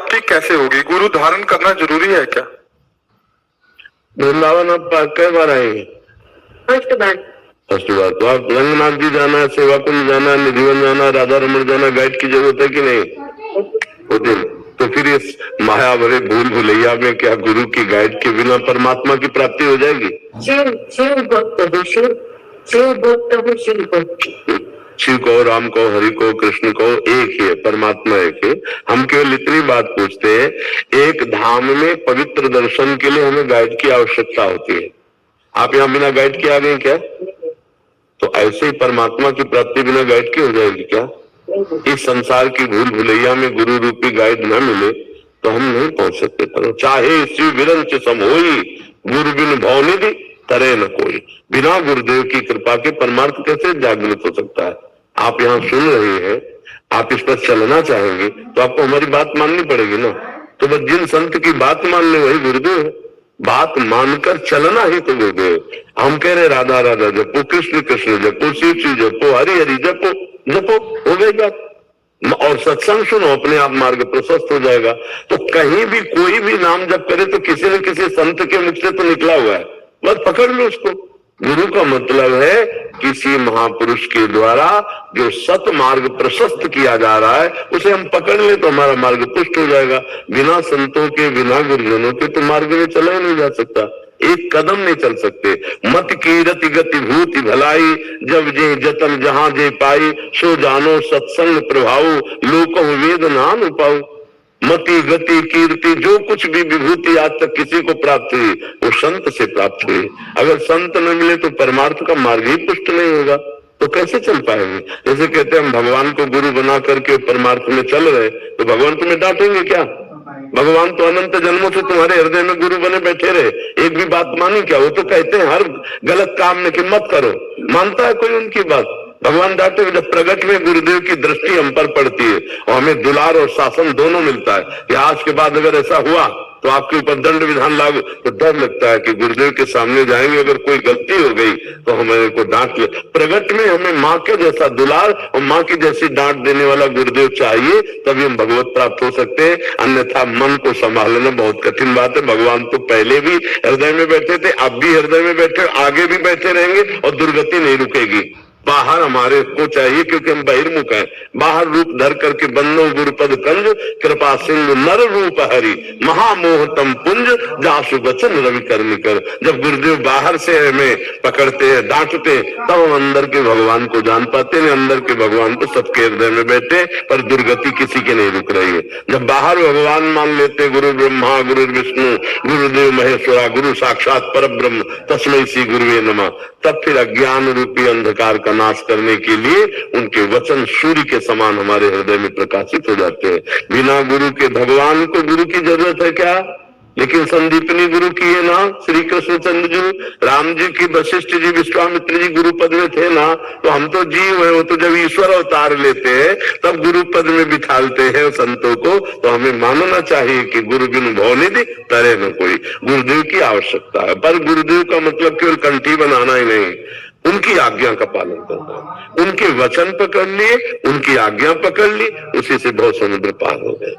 प्राप्ति कैसे होगी? गुरु धारण करना जरूरी है क्या? वृंदावन आप कई बार आएंगे? फर्स्ट बार। फर्स्ट बार। तो आप रंगनाथ जी जाना है, सेवा कुंज जाना है, निधिवन जाना, राधा रमन जाना, गाइड की जरूरत है कि नहीं? होती। तो फिर इस माया भरे भूल भुलैया में क्या गुरु की गाइड के बिना परमात्मा की प्राप्ति हो जाएगी? शिव भक्त हो, शिव भक्त हो, शिव भक्त। शिव को, राम को, हरि को, कृष्ण को एक ही है, परमात्मा एक है। हम केवल इतनी बात पूछते हैं, एक धाम में पवित्र दर्शन के लिए हमें गाइड की आवश्यकता होती है। आप यहाँ बिना गाइड के आ गए क्या? तो ऐसे ही परमात्मा की प्राप्ति बिना गाइड के हो जाएगी क्या? इस संसार की भूल भुलैया में गुरु रूपी गाइड न मिले तो हम नहीं पहुंच सकते। पर चाहे शिव विरंच सम होई, गुरु बिन भवनिधि तरे न कोई। बिना गुरुदेव की कृपा के परमार्थ कैसे जागृत हो सकता है? आप यहाँ सुन रहे हैं, आप इस पर चलना चाहेंगे तो आपको हमारी बात माननी पड़ेगी ना। तो बस जिन संत की बात मान ले वही गुरुदेव है। बात मानकर चलना ही तो गुरुदेव। हम कह रहे राधा राधा जपो, कृष्ण कृष्ण जपो, शिव शिव जपो, हरि हरि जपो, जपो, हो गई बात। और सत्संग सुनो, अपने आप मार्ग प्रशस्त हो जाएगा। तो कहीं भी कोई भी नाम जप करे तो किसी न किसी संत के मुख से तो निकला हुआ है, बस पकड़ लो उसको। गुरु का मतलब है किसी महापुरुष के द्वारा जो सत मार्ग प्रशस्त किया जा रहा है उसे हम पकड़ ले तो हमारा मार्ग पुष्ट हो जाएगा। बिना संतों के, बिना गुरुजनों के तो मार्ग में चला ही नहीं जा सकता, एक कदम नहीं चल सकते। मत की रति गति भूति भलाई, जब जे जतन जहां जे पाई, सो जानो सत्संग प्रभाव, लोक वेद नाम पाओ। मति गति कीर्ति जो कुछ भी विभूति आज तक किसी को प्राप्त हुई वो संत से प्राप्त हुई। अगर संत न मिले तो परमार्थ का मार्ग ही पुष्ट नहीं होगा, तो कैसे चल पाएंगे? जैसे कहते हैं हम भगवान को गुरु बना करके परमार्थ में चल रहे, तो भगवान तुम्हें डांटेंगे क्या? भगवान तो अनंत जन्मों से तुम्हारे हृदय में गुरु बने बैठे रहे, एक भी बात मानी क्या? वो तो कहते हैं हर गलत काम में कि मत करो, मानता है कोई उनकी बात? भगवान डांटे। जब प्रगट में गुरुदेव की दृष्टि हम पर पड़ती है और हमें दुलार और शासन दोनों मिलता है कि आज के बाद अगर ऐसा हुआ तो आपके ऊपर दंड विधान लागू, तो डर लगता है कि गुरुदेव के सामने जाएंगे, अगर कोई गलती हो गई तो हमें को डांट ले। प्रगट में हमें माँ के जैसा दुलार और माँ की जैसी डांट देने वाला गुरुदेव चाहिए, तभी हम भगवत प्राप्त हो सकते हैं। अन्यथा मन को संभालना बहुत कठिन बात है। भगवान तो पहले भी हृदय में बैठे थे, अब भी हृदय में बैठे, आगे भी बैठे रहेंगे और दुर्गति नहीं रुकेगी। बाहर हमारे को चाहिए क्योंकि हम बहिर्मुख हैं। बाहर रूप धर करके बंदो गुरुपद कंज, कृपा सिंधु नर रूप हरि, महामोहतम पुंज, जासु बचन रवि करनी कर। जब गुरुदेव बाहर से हमें पकड़ते हैं, डांटते हैं, तब हम अंदर के भगवान को जान पाते हैं। अंदर के भगवान तो सबके हृदय में बैठे, पर दुर्गति किसी की नहीं रुक रही है। जब बाहर भगवान मान लेते, गुरु ब्रह्मा गुरु विष्णु गुरुदेव महेश्वरा, गुरु साक्षात पर ब्रह्म तस्मै श्री गुरुवे नमः, तब फिर अज्ञान रूपी अंधकार का नाश करने के लिए उनके वचन सूर्य के समान हमारे हृदय में प्रकाशित हो जाते हैं। बिना गुरु के भगवान को गुरु की जरूरत है क्या? लेकिन संदीपनी गुरु की है ना, श्री कृष्ण चंद्र जी, राम जी की, वशिष्ठ जी, विश्वामित्र जी गुरु पद में थे ना। तो हम तो जीव है, वो तो जब ईश्वर अवतार लेते हैं तब गुरु पद में बिठालते हैं संतों को। तो हमें मानना चाहिए कि गुरु बिन भवनिधि तरे न कोई। गुरुदेव की आवश्यकता है, पर गुरुदेव का मतलब केवल कंठी बनाना ही नहीं, उनकी आज्ञा का पालन करना। उनके वचन पकड़ लिए, उनकी आज्ञा पकड़ ली, उसी से बहुत समुद्र पार हो गए।